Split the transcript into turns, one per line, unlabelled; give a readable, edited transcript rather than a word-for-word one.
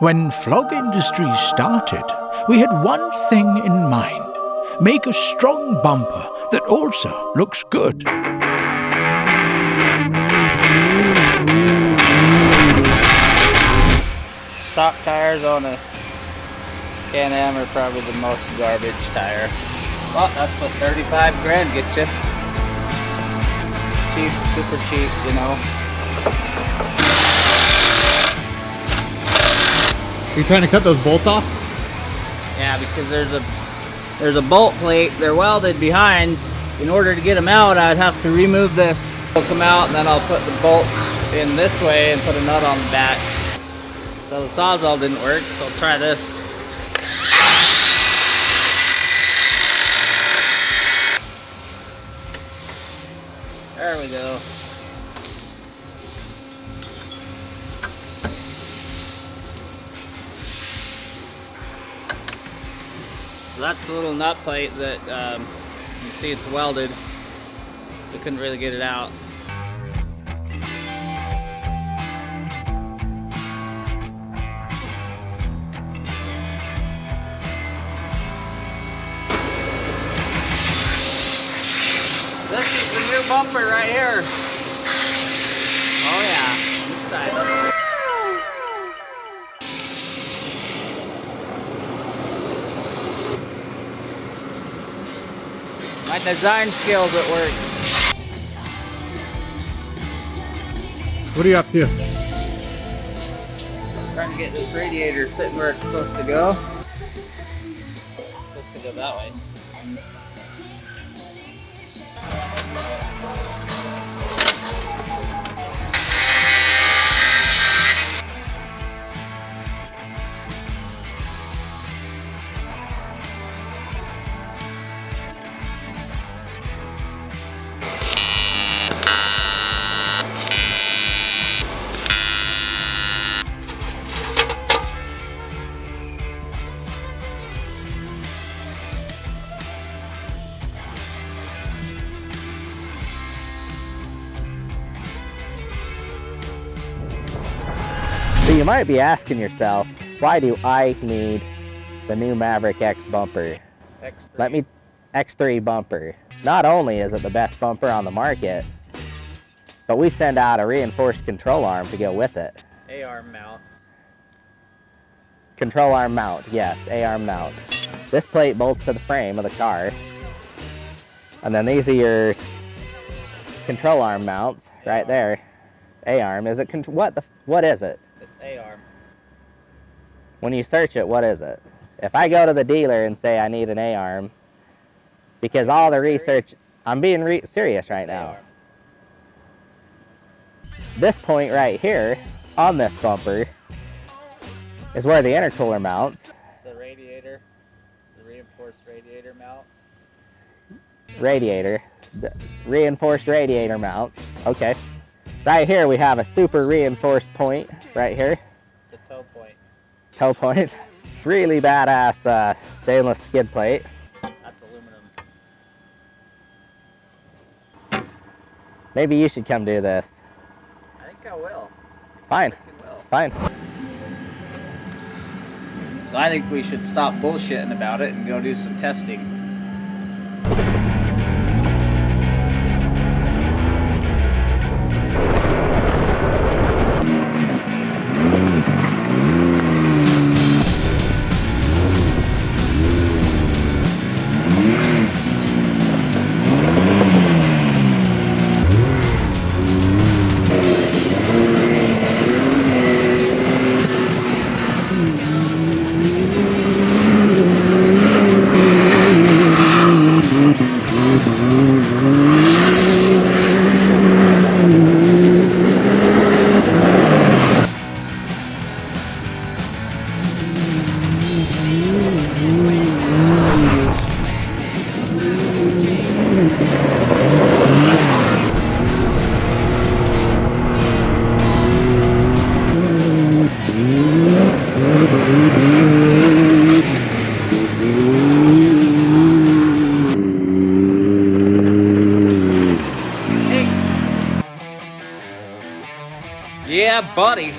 When Flog Industries started, we had one thing in mind: make a strong bumper that also looks good.
Stock tires on a Can-Am are probably the most garbage tire. Well, that's what 35 grand gets you. Cheap, super cheap, you know.
Are you trying to cut those bolts off?
Yeah, because there's a bolt plate. They're welded behind. In order to get them out, I'd have to remove this, poke them out, and then I'll put the bolts in this way and put a nut on the back. So the Sawzall didn't work, so I'll try this. There we go. So that's the little nut plate that you see it's welded. We couldn't really get it out. This is the new bumper right here. Oh yeah, inside. My design skills at work.
What are you up to?
Trying to get this radiator sitting where it's supposed to go. It's supposed to go that way.
So you might be asking yourself, why do I need the new Maverick X bumper? X3 bumper. Not only is it the best bumper on the market, but we send out a reinforced control arm to go with it.
A-arm mount.
Control arm mount, yes, A-arm mount. This plate bolts to the frame of the car. And then these are your control arm mounts right there. A-arm, is it, what is it?
It's A-arm.
When you search it, what is it? If I go to the dealer and say I need an A-arm, because all the research, I'm being serious right now. This point right here on this bumper is where the intercooler mounts.
The radiator, the reinforced radiator mount.
Radiator, the reinforced radiator mount. Okay. Right here we have a super reinforced point right here.
The toe point.
Toe point. Really badass stainless skid plate.
That's aluminum.
Maybe you should come do this.
I think I will.
Fine. Fine.
So I think we should stop bullshitting about it and go do some testing. Yeah, buddy.